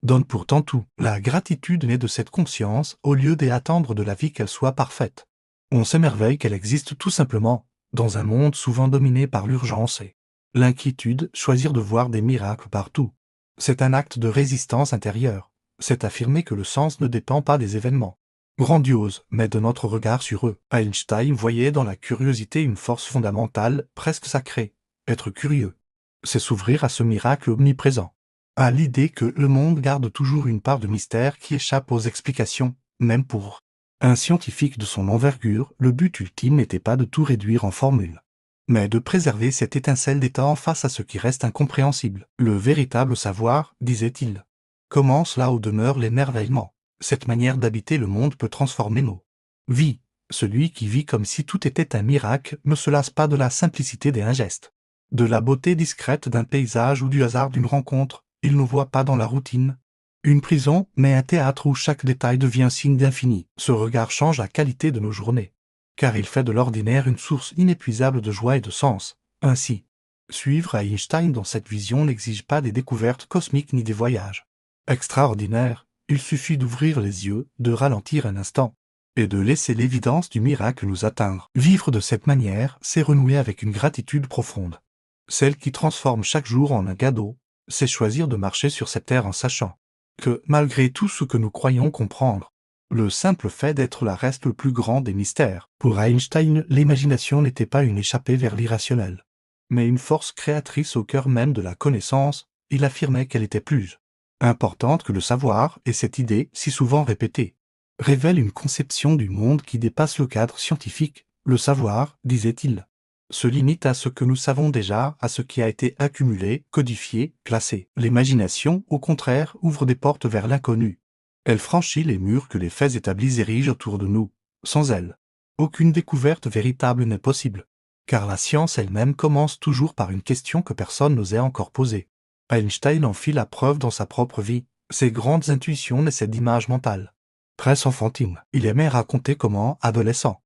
donne pourtant tout. La gratitude naît de cette conscience au lieu d'attendre de la vie qu'elle soit parfaite. On s'émerveille qu'elle existe tout simplement, dans un monde souvent dominé par l'urgence et l'inquiétude, choisir de voir des miracles partout. C'est un acte de résistance intérieure. C'est affirmer que le sens ne dépend pas des événements grandioses, mais de notre regard sur eux. Einstein voyait dans la curiosité une force fondamentale, presque sacrée. Être curieux, c'est s'ouvrir à ce miracle omniprésent, à l'idée que le monde garde toujours une part de mystère qui échappe aux explications, même pour un scientifique de son envergure. Le but ultime n'était pas de tout réduire en formule, mais de préserver cette étincelle d'état face à ce qui reste incompréhensible. Le véritable savoir, disait-il, commence là où demeurent l'émerveillement. Cette manière d'habiter le monde peut transformer nos vies. Celui qui vit comme si tout était un miracle ne se lasse pas de la simplicité d'un geste, de la beauté discrète d'un paysage ou du hasard d'une rencontre. Il ne voit pas dans la routine une prison, mais un théâtre où chaque détail devient signe d'infini. Ce regard change la qualité de nos journées, car il fait de l'ordinaire une source inépuisable de joie et de sens. Ainsi, suivre Einstein dans cette vision n'exige pas des découvertes cosmiques ni des voyages extraordinaires. Il suffit d'ouvrir les yeux, de ralentir un instant, et de laisser l'évidence du miracle nous atteindre. Vivre de cette manière, c'est renouer avec une gratitude profonde, celle qui transforme chaque jour en un cadeau. C'est choisir de marcher sur cette terre en sachant que, malgré tout ce que nous croyons comprendre, le simple fait d'être là reste le plus grand des mystères. Pour Einstein, l'imagination n'était pas une échappée vers l'irrationnel, mais une force créatrice au cœur même de la connaissance. Il affirmait qu'elle était plus importante que le savoir, et cette idée, si souvent répétée, révèle une conception du monde qui dépasse le cadre scientifique. Le savoir, disait-il, se limite à ce que nous savons déjà, à ce qui a été accumulé, codifié, classé. L'imagination, au contraire, ouvre des portes vers l'inconnu. Elle franchit les murs que les faits établis érigent autour de nous. Sans elle, aucune découverte véritable n'est possible, car la science elle-même commence toujours par une question que personne n'osait encore poser. Einstein en fit la preuve dans sa propre vie. Ses grandes intuitions naissaient d'images mentales, très enfantines. Il aimait raconter comment, adolescent,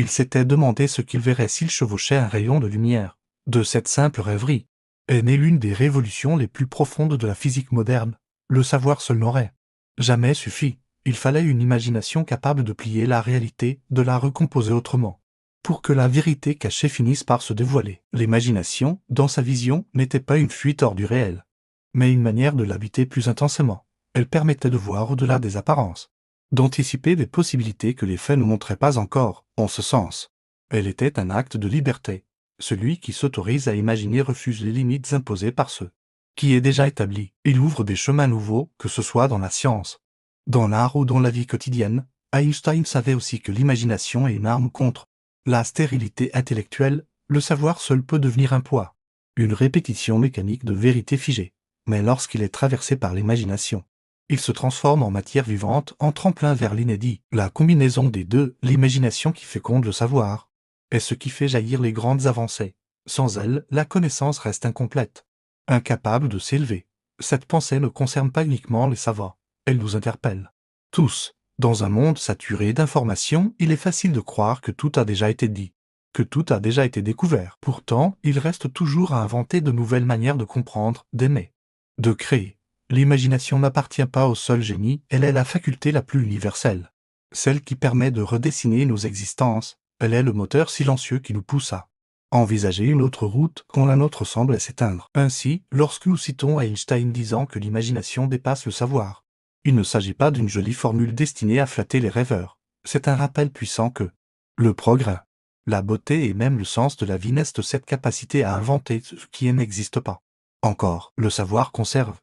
il s'était demandé ce qu'il verrait s'il chevauchait un rayon de lumière. De cette simple rêverie est née l'une des révolutions les plus profondes de la physique moderne. Le savoir seul n'aurait jamais suffi. Il fallait une imagination capable de plier la réalité, de la recomposer autrement, pour que la vérité cachée finisse par se dévoiler. L'imagination, dans sa vision, n'était pas une fuite hors du réel, mais une manière de l'habiter plus intensément. Elle permettait de voir au-delà des apparences, d'anticiper des possibilités que les faits ne montraient pas encore. En ce sens, elle était un acte de liberté. Celui qui s'autorise à imaginer refuse les limites imposées par ceux qui est déjà établi. Il ouvre des chemins nouveaux, que ce soit dans la science, dans l'art ou dans la vie quotidienne. Einstein savait aussi que l'imagination est une arme contre la stérilité intellectuelle. Le savoir seul peut devenir un poids, une répétition mécanique de vérité figée. Mais lorsqu'il est traversé par l'imagination, il se transforme en matière vivante, en tremplin vers l'inédit. La combinaison des deux, l'imagination qui féconde le savoir, est ce qui fait jaillir les grandes avancées. Sans elle, la connaissance reste incomplète. incapable de s'élever. Cette pensée ne concerne pas uniquement les savants, elle nous interpelle. Tous, dans un monde saturé d'informations, il est facile de croire que tout a déjà été dit, que tout a déjà été découvert. Pourtant, il reste toujours à inventer de nouvelles manières de comprendre, d'aimer, de créer. L'imagination n'appartient pas au seul génie, elle est la faculté la plus universelle. Celle qui permet de redessiner nos existences, elle est le moteur silencieux qui nous pousse à envisager une autre route quand la nôtre semble s'éteindre. Ainsi, lorsque nous citons Einstein disant que l'imagination dépasse le savoir, il ne s'agit pas d'une jolie formule destinée à flatter les rêveurs. C'est un rappel puissant que le progrès, la beauté et même le sens de la vie naissent de cette capacité à inventer ce qui n'existe pas. Encore, le savoir conserve.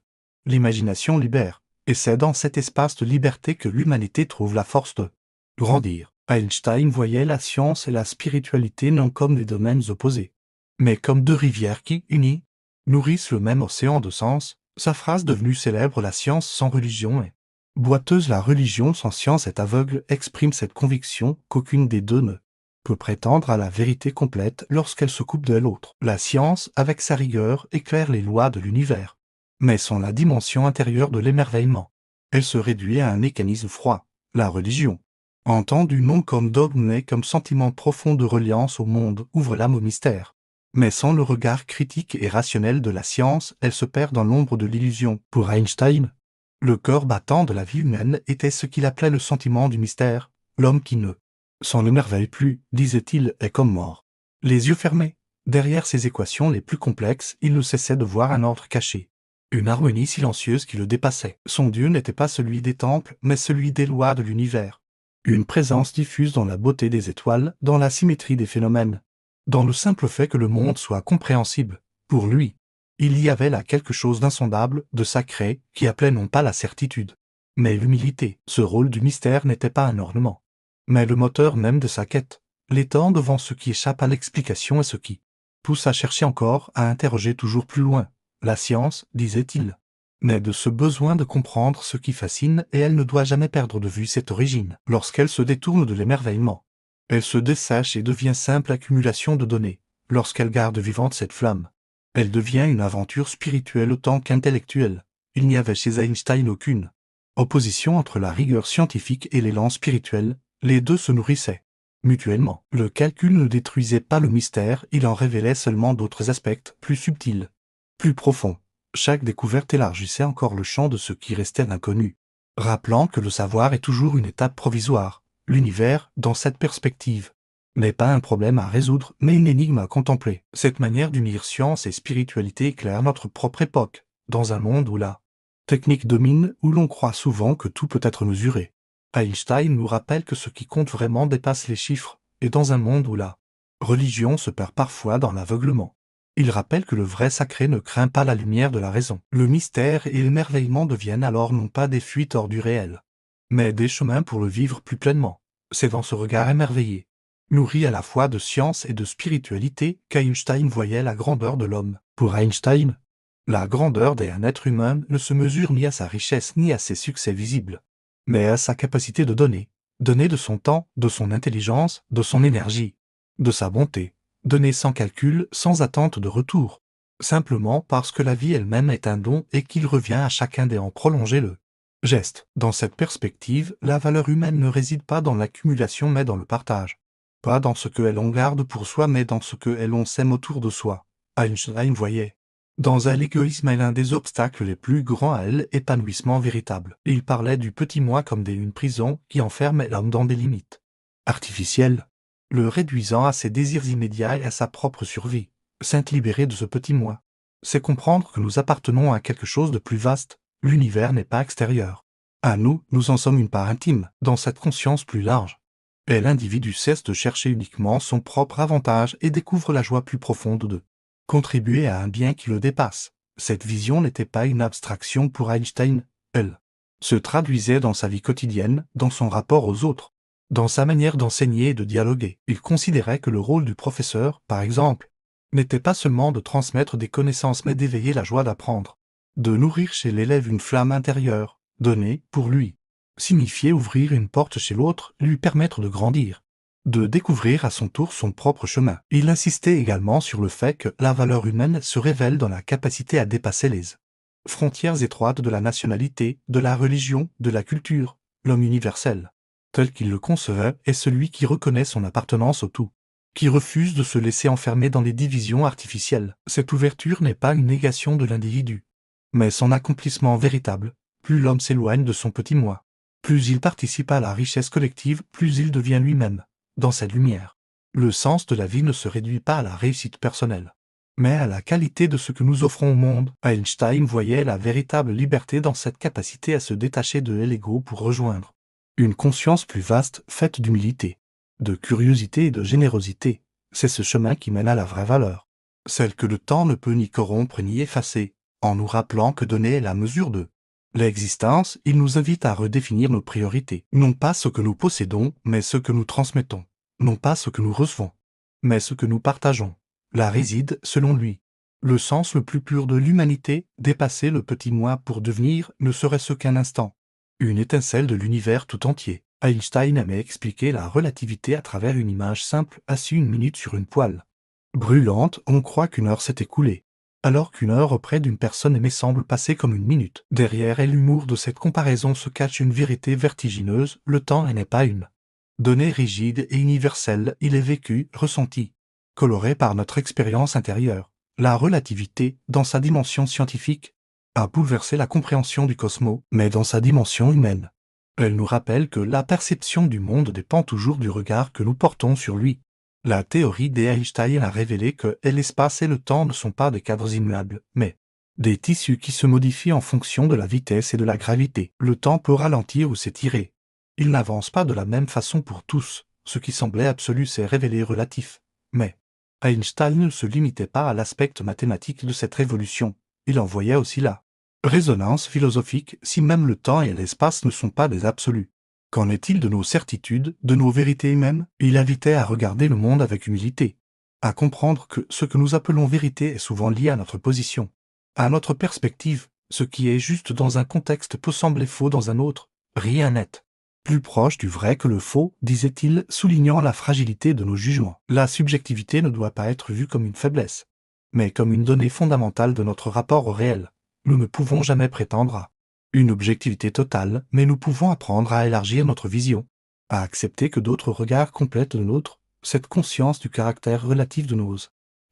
L'imagination libère, et c'est dans cet espace de liberté que l'humanité trouve la force de grandir. Einstein voyait la science et la spiritualité non comme des domaines opposés, mais comme deux rivières qui, unies, nourrissent le même océan de sens. Sa phrase devenue célèbre « La science sans religion est boiteuse, la religion sans science est aveugle » exprime cette conviction qu'aucune des deux ne peut prétendre à la vérité complète lorsqu'elle se coupe de l'autre. La science, avec sa rigueur, éclaire les lois de l'univers, mais sans la dimension intérieure de l'émerveillement, elle se réduit à un mécanisme froid. La religion, entendue non comme dogme mais comme sentiment profond de reliance au monde, ouvre l'âme au mystère. Mais sans le regard critique et rationnel de la science, elle se perd dans l'ombre de l'illusion. Pour Einstein, le cœur battant de la vie humaine était ce qu'il appelait le sentiment du mystère. L'homme qui ne s'en émerveille plus, disait-il, est comme mort. Les yeux fermés, derrière ces équations les plus complexes, il ne cessait de voir un ordre caché, une harmonie silencieuse qui le dépassait. Son Dieu n'était pas celui des temples, mais celui des lois de l'univers. Une présence diffuse dans la beauté des étoiles, dans la symétrie des phénomènes, dans le simple fait que le monde soit compréhensible. Pour lui, il y avait là quelque chose d'insondable, de sacré, qui appelait non pas la certitude, mais l'humilité. Ce rôle du mystère n'était pas un ornement, mais le moteur même de sa quête, l'étang devant ce qui échappe à l'explication et ce qui pousse à chercher encore, à interroger toujours plus loin. La science, disait-il, naît de ce besoin de comprendre ce qui fascine et elle ne doit jamais perdre de vue cette origine. Lorsqu'elle se détourne de l'émerveillement, elle se dessèche et devient simple accumulation de données. Lorsqu'elle garde vivante cette flamme, elle devient une aventure spirituelle autant qu'intellectuelle. Il n'y avait chez Einstein aucune opposition entre la rigueur scientifique et l'élan spirituel, les deux se nourrissaient mutuellement. Le calcul ne détruisait pas le mystère, il en révélait seulement d'autres aspects, plus subtils, plus profonds. Chaque découverte élargissait encore le champ de ce qui restait inconnu, rappelant que le savoir est toujours une étape provisoire. L'univers, dans cette perspective, n'est pas un problème à résoudre, mais une énigme à contempler. Cette manière d'unir science et spiritualité éclaire notre propre époque, dans un monde où la technique domine, où l'on croit souvent que tout peut être mesuré. Einstein nous rappelle que ce qui compte vraiment dépasse les chiffres, et dans un monde où la religion se perd parfois dans l'aveuglement, il rappelle que le vrai sacré ne craint pas la lumière de la raison. Le mystère et l'émerveillement deviennent alors non pas des fuites hors du réel, mais des chemins pour le vivre plus pleinement. C'est dans ce regard émerveillé, nourri à la fois de science et de spiritualité, qu'Einstein voyait la grandeur de l'homme. Pour Einstein, la grandeur d'un être humain ne se mesure ni à sa richesse ni à ses succès visibles, mais à sa capacité de donner de son temps, de son intelligence, de son énergie, de sa bonté, donner sans calcul, sans attente de retour, simplement parce que la vie elle-même est un don et qu'il revient à chacun d'en prolonger le geste. Dans cette perspective, la valeur humaine ne réside pas dans l'accumulation mais dans le partage. Pas dans ce que l'on garde pour soi mais dans ce que l'on sème autour de soi. Einstein voyait dans elle l'égoïsme est l'un des obstacles les plus grands à l'épanouissement véritable. Il parlait du petit moi comme d'une prison qui enferme l'homme dans des limites artificielles, le réduisant à ses désirs immédiats et à sa propre survie. S'être libéré de ce petit moi, c'est comprendre que nous appartenons à quelque chose de plus vaste. L'univers n'est pas extérieur à nous, nous en sommes une part intime, dans cette conscience plus large. Et l'individu cesse de chercher uniquement son propre avantage et découvre la joie plus profonde de contribuer à un bien qui le dépasse. Cette vision n'était pas une abstraction pour Einstein, elle se traduisait dans sa vie quotidienne, dans son rapport aux autres, dans sa manière d'enseigner et de dialoguer. Il considérait que le rôle du professeur, par exemple, n'était pas seulement de transmettre des connaissances mais d'éveiller la joie d'apprendre, de nourrir chez l'élève une flamme intérieure. Donner, pour lui, signifiait ouvrir une porte chez l'autre, lui permettre de grandir. de découvrir à son tour son propre chemin. Il insistait également sur le fait que la valeur humaine se révèle dans la capacité à dépasser les frontières étroites de la nationalité, de la religion, de la culture. L'homme universel, tel qu'il le concevait, est celui qui reconnaît son appartenance au tout, qui refuse de se laisser enfermer dans les divisions artificielles. Cette ouverture n'est pas une négation de l'individu, mais son accomplissement véritable. Plus l'homme s'éloigne de son petit moi, plus il participe à la richesse collective, plus il devient lui-même, dans cette lumière. Le sens de la vie ne se réduit pas à la réussite personnelle, mais à la qualité de ce que nous offrons au monde. Einstein voyait la véritable liberté dans cette capacité à se détacher de l'ego pour rejoindre une conscience plus vaste, faite d'humilité, de curiosité et de générosité. C'est ce chemin qui mène à la vraie valeur, celle que le temps ne peut ni corrompre ni effacer, en nous rappelant que donner est la mesure de l'existence. Il nous invite à redéfinir nos priorités, non pas ce que nous possédons, mais ce que nous transmettons, non pas ce que nous recevons, mais ce que nous partageons. Là réside, selon lui, le sens le plus pur de l'humanité. Dépasser le petit moi pour devenir, ne serait-ce qu'un instant, une étincelle de l'univers tout entier. Einstein aimait expliquer la relativité à travers une image simple. Assis une minute sur une poêle brûlante, on croit qu'une heure s'est écoulée, alors qu'une heure auprès d'une personne aimée semble passer comme une minute. Derrière l'humour de cette comparaison se cache une vérité vertigineuse. Le temps n'est pas une donnée rigide et universelle, il est vécu, ressenti, coloré par notre expérience intérieure. La relativité, dans sa dimension scientifique, a bouleversé la compréhension du cosmos, mais dans sa dimension humaine, elle nous rappelle que la perception du monde dépend toujours du regard que nous portons sur lui. La théorie d'Einstein a révélé que l'espace et le temps ne sont pas des cadres immuables, mais des tissus qui se modifient en fonction de la vitesse et de la gravité. Le temps peut ralentir ou s'étirer. Il n'avance pas de la même façon pour tous. Ce qui semblait absolu s'est révélé relatif. Mais Einstein ne se limitait pas à l'aspect mathématique de cette révolution. Il en voyait aussi la résonance philosophique. Si même le temps et l'espace ne sont pas des absolus, qu'en est-il de nos certitudes, de nos vérités humaines? Il invitait à regarder le monde avec humilité, à comprendre que ce que nous appelons vérité est souvent lié à notre position, à notre perspective. Ce qui est juste dans un contexte peut sembler faux dans un autre. Rien n'est plus proche du vrai que le faux, disait-il, soulignant la fragilité de nos jugements. La subjectivité ne doit pas être vue comme une faiblesse, mais comme une donnée fondamentale de notre rapport au réel. Nous ne pouvons jamais prétendre à une objectivité totale, mais nous pouvons apprendre à élargir notre vision, à accepter que d'autres regards complètent le nôtre. Cette conscience du caractère relatif de nos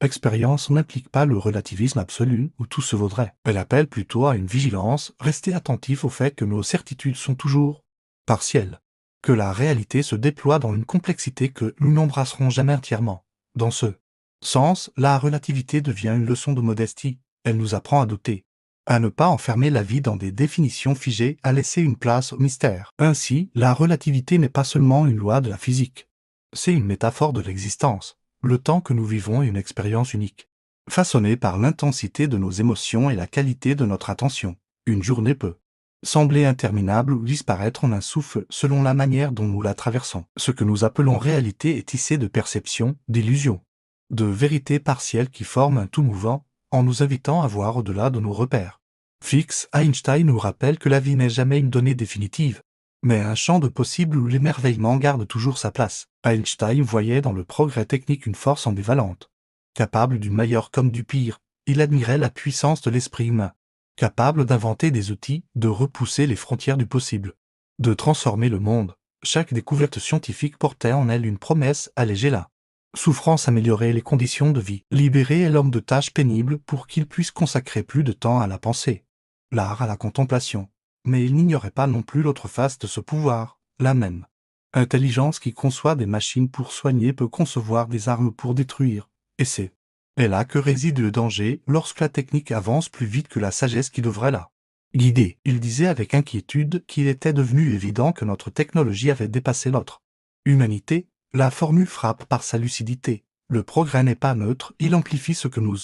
expériences n'implique pas le relativisme absolu où tout se vaudrait. Elle appelle plutôt à une vigilance, rester attentif au fait que nos certitudes sont toujours partielles, que la réalité se déploie dans une complexité que nous n'embrasserons jamais entièrement. Dans ce sens, la relativité devient une leçon de modestie. Elle nous apprend à douter, à ne pas enfermer la vie dans des définitions figées, à laisser une place au mystère. Ainsi, la relativité n'est pas seulement une loi de la physique. C'est une métaphore de l'existence. Le temps que nous vivons est une expérience unique, façonnée par l'intensité de nos émotions et la qualité de notre attention. Une journée peut sembler interminable ou disparaître en un souffle selon la manière dont nous la traversons. Ce que nous appelons réalité est tissé de perceptions, d'illusions, de vérités partielles qui forment un tout mouvant, en nous invitant à voir au-delà de nos repères fixes. Einstein nous rappelle que la vie n'est jamais une donnée définitive, mais un champ de possibles où l'émerveillement garde toujours sa place. Einstein voyait dans le progrès technique une force ambivalente, capable du meilleur comme du pire. Il admirait la puissance de l'esprit humain, capable d'inventer des outils, de repousser les frontières du possible, de transformer le monde. Chaque découverte scientifique portait en elle une promesse: alléger la souffrance, améliorer les conditions de vie, libérer l'homme de tâches pénibles pour qu'il puisse consacrer plus de temps à la pensée, l'art, à la contemplation. Mais il n'ignorait pas non plus l'autre face de ce pouvoir, la même intelligence qui conçoit des machines pour soigner peut concevoir des armes pour détruire, et c'est là que réside le danger lorsque la technique avance plus vite que la sagesse qui devrait la guider. Il disait avec inquiétude qu'il était devenu évident que notre technologie avait dépassé notre humanité. La formule frappe par sa lucidité. Le progrès n'est pas neutre, il amplifie ce que nous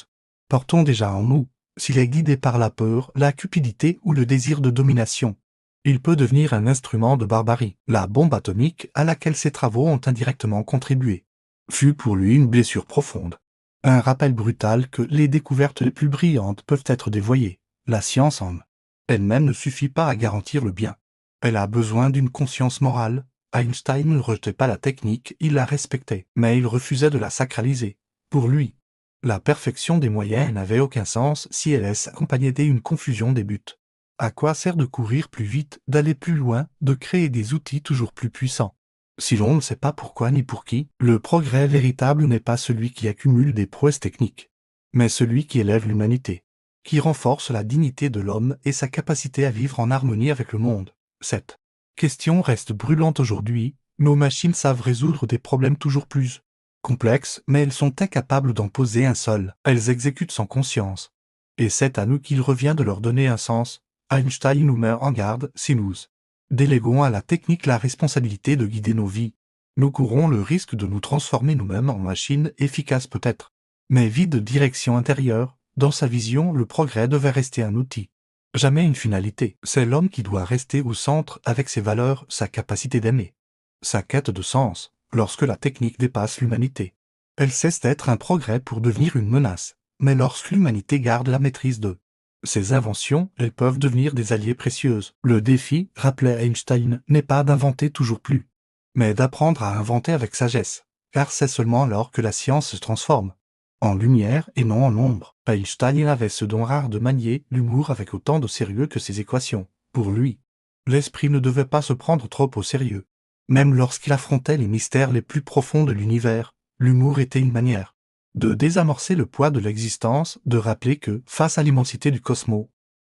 portons déjà en nous. S'il est guidé par la peur, la cupidité ou le désir de domination, il peut devenir un instrument de barbarie. La bombe atomique, à laquelle ses travaux ont indirectement contribué, fut pour lui une blessure profonde. Un rappel brutal que les découvertes les plus brillantes peuvent être dévoyées. La science en elle-même ne suffit pas à garantir le bien. Elle a besoin d'une conscience morale, Einstein ne rejetait pas la technique, il la respectait, mais il refusait de la sacraliser. Pour lui, la perfection des moyens n'avait aucun sens si elle s'accompagnait d'une confusion des buts. À quoi sert de courir plus vite, d'aller plus loin, de créer des outils toujours plus puissants? Si l'on ne sait pas pourquoi ni pour qui, le progrès véritable n'est pas celui qui accumule des prouesses techniques, mais celui qui élève l'humanité, qui renforce la dignité de l'homme et sa capacité à vivre en harmonie avec le monde. Cette question reste brûlante aujourd'hui. Nos machines savent résoudre des problèmes toujours plus complexes, mais elles sont incapables d'en poser un seul. Elles exécutent sans conscience. Et c'est à nous qu'il revient de leur donner un sens. Einstein nous met en garde si nous déléguons à la technique la responsabilité de guider nos vies. Nous courons le risque de nous transformer nous-mêmes en machines efficaces peut-être, mais vides de direction intérieure. Dans sa vision, le progrès devait rester un outil, jamais une finalité. C'est l'homme qui doit rester au centre avec ses valeurs, sa capacité d'aimer, sa quête de sens. Lorsque la technique dépasse l'humanité, elle cesse d'être un progrès pour devenir une menace. Mais lorsque l'humanité garde la maîtrise de ces inventions, elles peuvent devenir des alliés précieuses. Le défi, rappelait Einstein, n'est pas d'inventer toujours plus, mais d'apprendre à inventer avec sagesse, car c'est seulement alors que la science se transforme en lumière et non en ombre. Einstein avait ce don rare de manier l'humour avec autant de sérieux que ses équations. Pour lui, l'esprit ne devait pas se prendre trop au sérieux. Même lorsqu'il affrontait les mystères les plus profonds de l'univers, l'humour était une manière de désamorcer le poids de l'existence, de rappeler que, face à l'immensité du cosmos,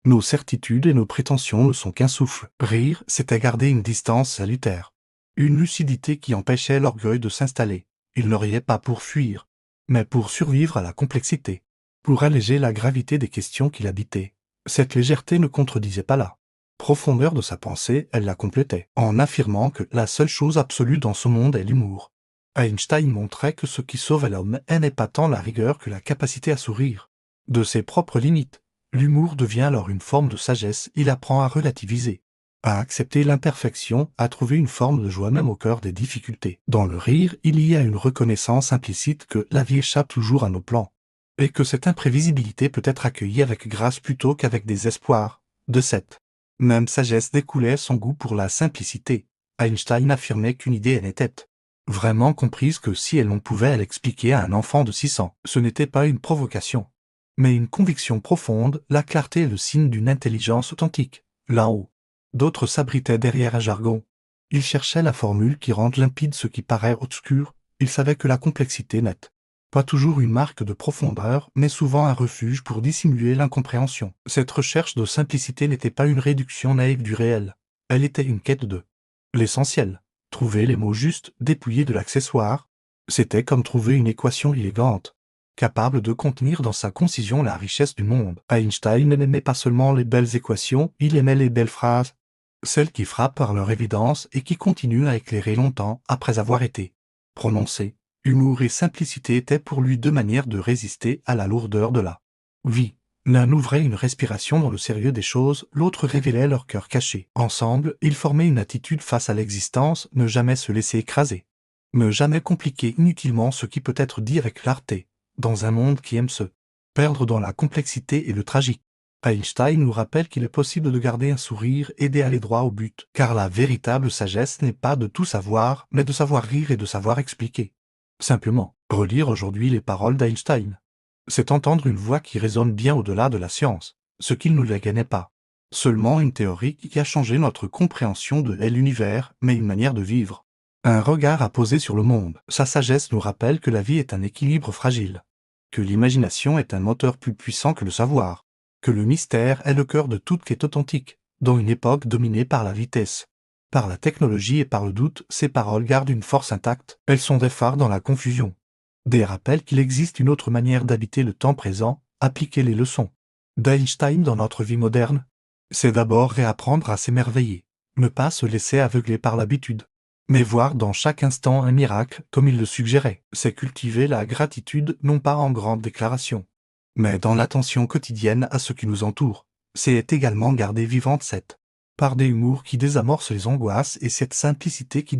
nos certitudes et nos prétentions ne sont qu'un souffle. Rire, c'était garder une distance salutaire, une lucidité qui empêchait l'orgueil de s'installer. Il ne riait pas pour fuir, mais pour survivre à la complexité, pour alléger la gravité des questions qui l'habitaient. Cette légèreté ne contredisait pas la profondeur de sa pensée, elle la complétait, en affirmant que la seule chose absolue dans ce monde est l'humour. Einstein montrait que ce qui sauve l'homme n'est pas tant la rigueur que la capacité à sourire de ses propres limites. L'humour devient alors une forme de sagesse, il apprend à relativiser, à accepter l'imperfection, à trouver une forme de joie même au cœur des difficultés. Dans le rire, il y a une reconnaissance implicite que la vie échappe toujours à nos plans, et que cette imprévisibilité peut être accueillie avec grâce plutôt qu'avec des espoirs. De cette même sagesse découlait son goût pour la simplicité. Einstein affirmait qu'une idée n'était vraiment comprise que si l'on pouvait l'expliquer à un enfant de 6 ans. Ce n'était pas une provocation, mais une conviction profonde. La clarté est le signe d'une intelligence authentique. Là-haut, d'autres s'abritaient derrière un jargon. Ils cherchaient la formule qui rende limpide ce qui paraît obscur. Ils savaient que la complexité n'est pas toujours une marque de profondeur, mais souvent un refuge pour dissimuler l'incompréhension. Cette recherche de simplicité n'était pas une réduction naïve du réel. Elle était une quête de l'essentiel. Trouver les mots justes, dépouillés de l'accessoire, c'était comme trouver une équation élégante, capable de contenir dans sa concision la richesse du monde. Einstein n'aimait pas seulement les belles équations, il aimait les belles phrases, celles qui frappent par leur évidence et qui continuent à éclairer longtemps après avoir été prononcées. Humour et simplicité étaient pour lui deux manières de résister à la lourdeur de la vie. L'un ouvrait une respiration dans le sérieux des choses, l'autre révélait leur cœur caché. Ensemble, ils formaient une attitude face à l'existence, ne jamais se laisser écraser, ne jamais compliquer inutilement ce qui peut être dit avec clarté, dans un monde qui aime se perdre dans la complexité et le tragique. Einstein nous rappelle qu'il est possible de garder un sourire et d'aller droit au but, car la véritable sagesse n'est pas de tout savoir, mais de savoir rire et de savoir expliquer. Simplement, relire aujourd'hui les paroles d'Einstein, c'est entendre une voix qui résonne bien au-delà de la science, ce qu'il ne la gagnait pas. Seulement une théorie qui a changé notre compréhension de l'univers, mais une manière de vivre. Un regard à poser sur le monde. Sa sagesse nous rappelle que la vie est un équilibre fragile, que l'imagination est un moteur plus puissant que le savoir, que le mystère est le cœur de toute quête authentique, dans une époque dominée par la vitesse, par la technologie et par le doute. Ces paroles gardent une force intacte, elles sont des phares dans la confusion. Des rappels qu'il existe une autre manière d'habiter le temps présent, appliquer les leçons d'Einstein dans notre vie moderne. C'est d'abord réapprendre à s'émerveiller, ne pas se laisser aveugler par l'habitude, mais voir dans chaque instant un miracle comme il le suggérait. C'est cultiver la gratitude non pas en grandes déclarations, mais dans l'attention quotidienne à ce qui nous entoure. C'est également garder vivante cette part d'humour qui désamorce les angoisses et cette simplicité qui